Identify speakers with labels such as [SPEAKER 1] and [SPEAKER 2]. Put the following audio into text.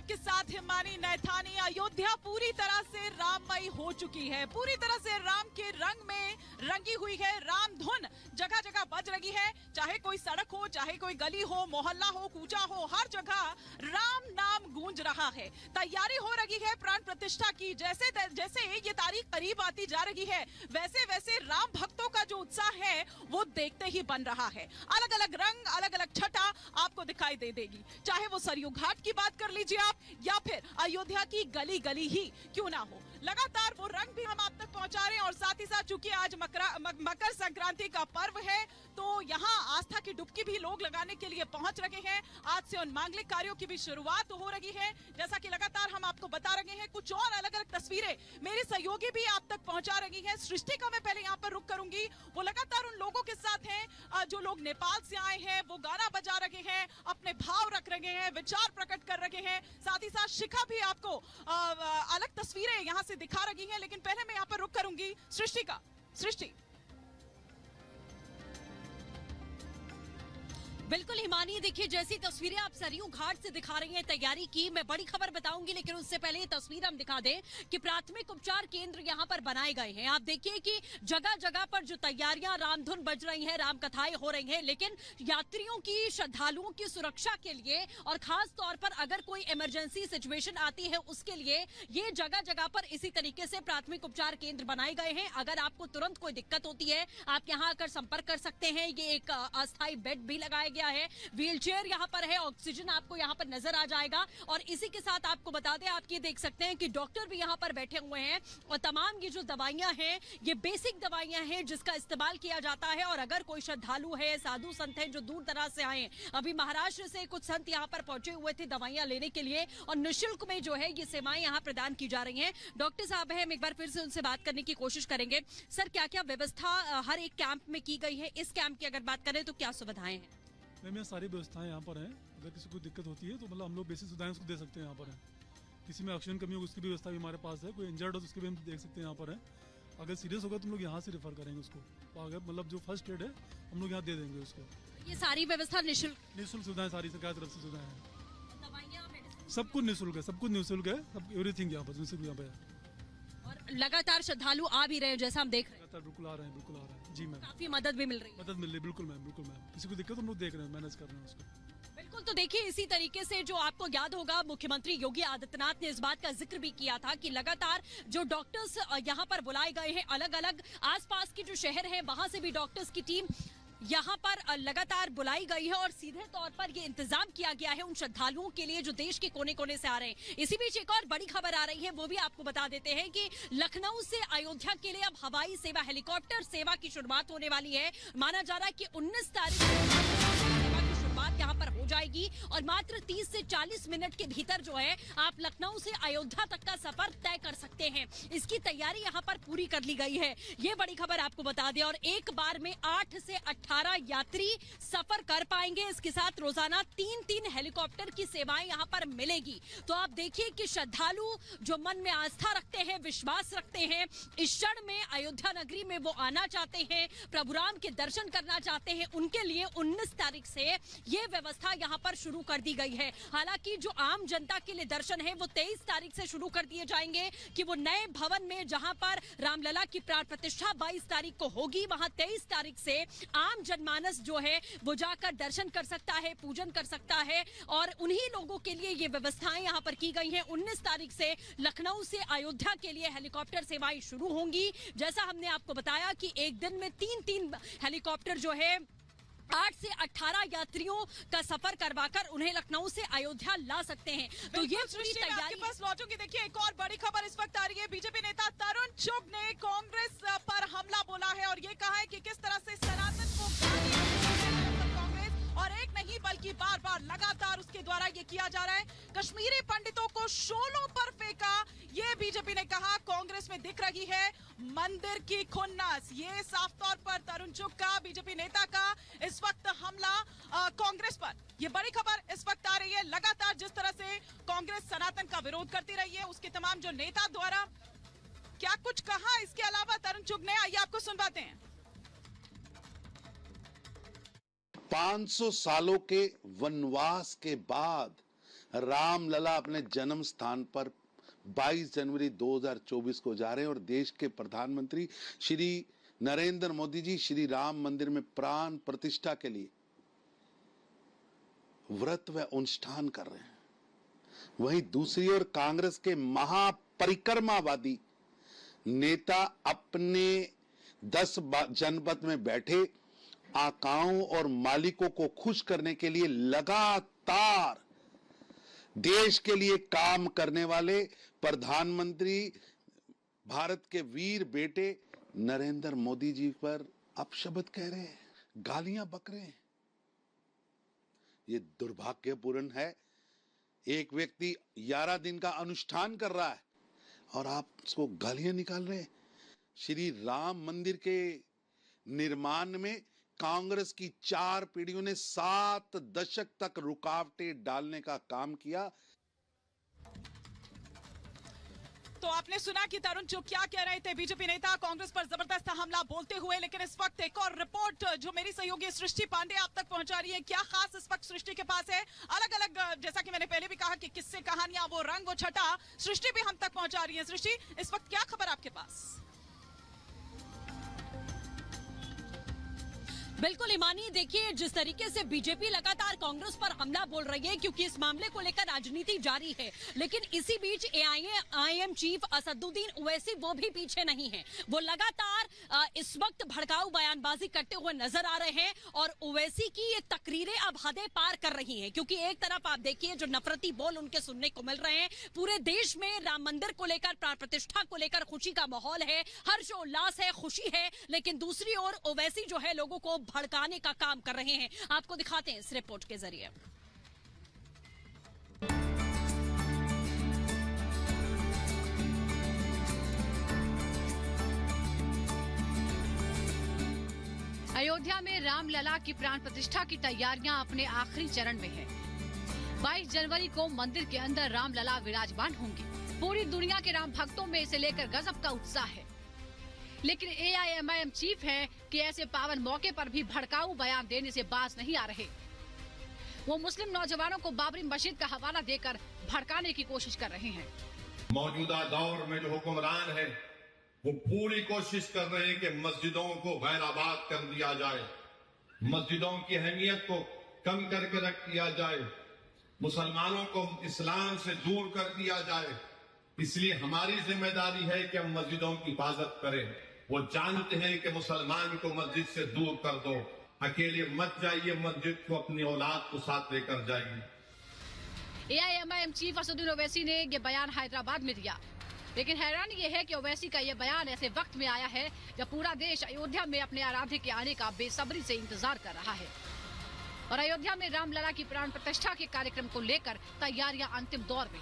[SPEAKER 1] आपके साथ हिमानी नैथानी। अयोध्या पूरी तरह से राममयी हो चुकी है, पूरी तरह से राम के रंग में रंगी हुई है। राम धुन जगह जगह बज रही है, चाहे कोई सड़क हो, चाहे कोई गली हो, मोहल्ला हो, कूचा हो, हर जगह राम नाम गूंज रहा है। तैयारी हो रही है प्राण प्रतिष्ठा की। जैसे जैसे ये तारीख करीब आती जा रही है, वैसे वैसे राम भक्तों का जो उत्साह है वो देखते ही बन रहा है। अलग अलग रंग, अलग अलग छटा आपको दिखाई दे देगी, चाहे वो सरयू घाट की बात कर लीजिए आप, या फिर अयोध्या की गली गली ही क्यों ना हो। लगातार वो रंग भी हम आप तक पहुंचा रहे हैं। और साथ ही साथ चूंकि आज मकर संक्रांति का पर्व है, तो यहाँ आस्था की डुबकी भी लोग लगाने के लिए पहुंच रहे हैं। आज से उन मांगलिक कार्यों की भी शुरुआत हो रही है। जैसा कि लगातार हम आपको बता रहे हैं, कुछ और अलग अलग तस्वीरें मेरे सहयोगी भी आप तक पहुंचा रही है। सृष्टि का मैं पहले यहाँ पर रुक करूंगी, वो लगातार उन लोगों के साथ हैं जो लोग नेपाल से आए हैं, वो गाना बजा रहे हैं, अपने भाव रख रहे हैं, विचार प्रकट कर रहे हैं। साथ ही साथ शिखा भी आपको अलग तस्वीरें यहाँ से दिखा रही हैं। लेकिन पहले मैं यहाँ पर रुक करूंगी सृष्टि का। सृष्टि,
[SPEAKER 2] बिल्कुल हिमानी, देखिए जैसी तस्वीरें आप सरयू घाट से दिखा रही हैं तैयारी की, मैं बड़ी खबर बताऊंगी, लेकिन उससे पहले ये तस्वीर हम दिखा दें कि प्राथमिक उपचार केंद्र यहां पर बनाए गए हैं। आप देखिए कि जगह जगह पर जो तैयारियां, रामधुन बज रही हैं, राम कथाएं हो रही हैं, लेकिन यात्रियों की, श्रद्धालुओं की सुरक्षा के लिए और खास तौर पर अगर कोई इमरजेंसी सिचुएशन आती है उसके लिए ये जगह जगह पर इसी तरीके से प्राथमिक उपचार केंद्र बनाए गए हैं। अगर आपको तुरंत कोई दिक्कत होती है, आप यहाँ आकर संपर्क कर सकते हैं। ये एक अस्थायी बेड भी लगाया है, व्हीलचेयर यहाँ पर है, ऑक्सीजन आपको यहाँ पर नजर आ जाएगा। और इसी के साथ आपको बता दें, आप ये देख सकते हैं कि डॉक्टर भी यहाँ पर बैठे हुए हैं। और तमाम ये जो दवाइयां हैं, ये बेसिक दवाइयां हैं जिसका इस्तेमाल किया जाता है। और अगर कोई श्रद्धालु है, साधु संत है जो दूर दराज से आए, अभी महाराष्ट्र से कुछ संत यहाँ पर पहुंचे हुए थे दवाइयां लेने के लिए, और निःशुल्क में जो है ये सेवाएं यहाँ प्रदान की जा रही हैं। डॉक्टर साहब है, हम एक बार फिर से उनसे बात करने की कोशिश करेंगे। सर, क्या क्या व्यवस्था हर एक कैंप में की गई है? इस कैंप की अगर बात करें तो क्या सुविधाएं हैं?
[SPEAKER 3] मैम, यहाँ सारी व्यवस्थाएं यहाँ पर हैं। अगर किसी को दिक्कत होती है तो मतलब हम लोग बेसिक सुविधाएं उसको दे सकते हैं यहाँ पर है। किसी में ऑक्सीजन कमी हो उसकी भी व्यवस्था भी हमारे पास है। कोई इंजर्ड हो तो उसके भी हम देख सकते हैं यहाँ पर है। अगर सीरियस होगा तो हम लोग यहाँ से रेफर करेंगे उसको। अगर मतलब जो फर्स्ट एड है हम लोग यहाँ दे देंगे उसको।
[SPEAKER 2] ये सारी व्यवस्था निःशुल्क
[SPEAKER 3] सुविधाएं सारी सरकार की तरफ से सुविधाएं हैं।
[SPEAKER 2] दवाइयाँ,
[SPEAKER 3] सब कुछ निःशुल्क है, सब कुछ निःशुल्क है, सब एवरीथिंग यहाँ पर निःशुल्क यहाँ पे है।
[SPEAKER 2] और लगातार श्रद्धालु आ भी रहे हैं, जैसा हम देख रहे हैं।
[SPEAKER 3] बिल्कुल आ रहे हैं, बिल्कुल आ रहे हैं। जी मैम,
[SPEAKER 2] काफी मदद भी मिल रही है।
[SPEAKER 3] मदद मिल रही है। बिल्कुल मैम, बिल्कुल मैम। किसी को दिक्कत हम लोग देख रहे हैं, मैनेज कर रहे हैं उसको।
[SPEAKER 2] बिल्कुल, तो देखिए इसी तरीके से जो आपको याद होगा, मुख्यमंत्री योगी आदित्यनाथ ने इस बात का जिक्र भी किया था कि लगातार जो डॉक्टर्स यहाँ पर बुलाए गए हैं, अलग अलग आसपास के जो शहर हैं वहां से भी डॉक्टर्स की टीम यहाँ पर लगातार बुलाई गई है। और सीधे तौर पर ये इंतजाम किया गया है उन श्रद्धालुओं के लिए जो देश के कोने कोने से आ रहे हैं। इसी बीच एक और बड़ी खबर आ रही है, वो भी आपको बता देते हैं कि लखनऊ से अयोध्या के लिए अब हवाई सेवा, हेलीकॉप्टर सेवा की शुरुआत होने वाली है। माना जा रहा है कि 19 तारीख सेवा की शुरुआत यहाँ पर हो जाएगी और मात्र 30 से 40 मिनट के भीतर जो है आप लखनऊ से अयोध्या तक का सफर तय कर सकते हैं। इसकी तैयारी यहाँ पर पूरी कर ली गई है, ये बड़ी खबर आपको बता दें। और एक बार में 8 से 18 यात्री सफर कर पाएंगे। इसके साथ रोजाना 3-3 हेलीकॉप्टर की सेवाएं यहाँ पर मिलेगी। तो आप देखिए कि श्रद्धालु जो मन में आस्था रखते हैं, विश्वास रखते हैं, इस क्षण में अयोध्या नगरी में वो आना चाहते हैं, प्रभु राम के दर्शन करना चाहते हैं, उनके लिए 19 तारीख से ये व्यवस्था यहाँ पर शुरू कर दी गई है। हालांकि जो आम जनता के लिए दर्शन है वो 23 तारीख से शुरू कर दिए जाएंगे कि वो नए भवन में जहां पर रामलला की प्राण प्रतिष्ठा 22 तारीख को होगी, वहां 23 तारीख से आम जनमानस जो है वो जाकर दर्शन कर सकता है, पूजन कर सकता है। और उन्हीं लोगों के लिए ये व्यवस्थाएं यहाँ पर की गई हैं। 19 तारीख से लखनऊ से अयोध्या के लिए हेलीकॉप्टर सेवाएं शुरू होंगी। जैसा हमने आपको बताया कि एक दिन में 3-3 हेलीकॉप्टर जो है 8 से 18 यात्रियों का सफर करवाकर उन्हें लखनऊ से अयोध्या ला सकते हैं। तो ये पूरी तैयारी
[SPEAKER 1] आपके पास लौटूंगी। देखिए एक और बड़ी खबर इस वक्त आ रही है। बीजेपी नेता तरुण चुग ने कांग्रेस पर हमला बोला है और ये कहा है कि किस तरह से सनातन को कांग्रेस, और एक नहीं बल्कि बार बार लगातार उसके द्वारा ये किया जा रहा है। कश्मीरी पंडितों को शोलों पर फेंका, ये बीजेपी ने कहा। कांग्रेस में दिख रही है मंदिर की खुन्नस। ये साफ तौर पर तरुण चुग का, बीजेपी नेता का इस वक्त हमला कांग्रेस पर। ये बड़ी खबर इस वक्त आ रही है। लगातार जिस तरह से कांग्रेस सनातन का विरोध करती रही है, उसके तमाम जो नेता द्वारा क्या कुछ कहा इसके अलावा तरुण चुग ने, आइए आपको सुनवाते हैं।
[SPEAKER 4] 500 सालों के वनवास के बाद रामलला अपने जन्म स्थान पर 22 जनवरी 2024 को जा रहे हैं और देश के प्रधानमंत्री श्री नरेंद्र मोदी जी श्री राम मंदिर में प्राण प्रतिष्ठा के लिए व्रत व अनुष्ठान कर रहे हैं। वहीं दूसरी ओर कांग्रेस के महापरिक्रमावादी नेता अपने 10 जनपद में बैठे आकाओं और मालिकों को खुश करने के लिए लगातार देश के लिए काम करने वाले प्रधानमंत्री भारत के वीर बेटे नरेंद्र मोदी जी पर अपशब्द कह रहे हैं, गालियां बक रहे हैं। ये दुर्भाग्यपूर्ण है। एक व्यक्ति 11 दिन का अनुष्ठान कर रहा है और आप उसको गालियां निकाल रहे हैं। श्री राम मंदिर के निर्माण में कांग्रेस की 4 पीढ़ियों ने 7 दशक तक रुकावटें डालने का काम किया।
[SPEAKER 1] तो आपने सुना कि तरुण जो क्या कह रहे थे बीजेपी नेता कांग्रेस पर जबरदस्त हमला बोलते हुए, लेकिन इस वक्त एक और रिपोर्ट जो मेरी सहयोगी सृष्टि पांडे आप तक पहुंचा रही है। क्या खास इस वक्त सृष्टि के पास है? अलग अलग, जैसा कि मैंने पहले भी कहा कि किस्से कहानियां वो रंग वो छटा सृष्टि भी हम तक पहुंचा रही है। सृष्टि, इस वक्त क्या खबर आपके पास?
[SPEAKER 2] बिल्कुल ईमानी, देखिए जिस तरीके से बीजेपी लगातार कांग्रेस पर हमला बोल रही है क्योंकि इस मामले को लेकर राजनीति जारी है, लेकिन इसी बीच एआईएम चीफ असदुद्दीन ओवैसी वो भी पीछे नहीं है। वो लगातार इस वक्त भड़काऊ बयानबाजी करते हुए नजर आ रहे हैं और ओवैसी की ये तकरीरें अब हदें पार कर रही हैं, क्योंकि एक तरफ आप देखिए जो नफरती बोल उनके सुनने को मिल रहे हैं। पूरे देश में राम मंदिर को लेकर, प्राण प्रतिष्ठा को लेकर खुशी का माहौल है, हर्षोल्लास है, खुशी है, लेकिन दूसरी ओर ओवैसी जो है लोगों को भड़काने का काम कर रहे हैं। आपको दिखाते हैं इस रिपोर्ट के जरिए।
[SPEAKER 5] अयोध्या में रामलला की प्राण प्रतिष्ठा की तैयारियां अपने आखिरी चरण में है। 22 जनवरी को मंदिर के अंदर रामलला विराजमान होंगे। पूरी दुनिया के राम भक्तों में इसे लेकर गजब का उत्साह है, लेकिन एआईएम चीफ है कि ऐसे पावन मौके पर भी भड़काऊ बयान देने से बाज नहीं आ रहे। वो मुस्लिम नौजवानों को बाबरी मस्जिद का हवाला देकर भड़काने की कोशिश कर रहे हैं।
[SPEAKER 6] मौजूदा दौर में जो हुक्मरान है वो पूरी कोशिश कर रहे हैं कि मस्जिदों को गैराबाद कर दिया जाए, मस्जिदों की अहमियत को कम करके रख दिया जाए, मुसलमानों को इस्लाम से दूर कर दिया जाए। इसलिए हमारी जिम्मेदारी है कि हम मस्जिदों की हिफाजत करें। वो जानते हैं कि मुसलमान को मस्जिद से दूर कर दो, अकेले मत जाइए, मस्जिद को अपनी औलाद को साथ लेकर जाइए।
[SPEAKER 5] एआईएम चीफ असदुद्दीन ओवैसी ने ये बयान हैदराबाद में दिया, लेकिन हैरानी ये है कि ओवैसी का ये बयान ऐसे वक्त में आया है जब पूरा देश अयोध्या में अपने आराध्य के आने का बेसब्री से इंतजार कर रहा है और अयोध्या में रामलला की प्राण प्रतिष्ठा के कार्यक्रम को लेकर तैयारियां अंतिम दौर में।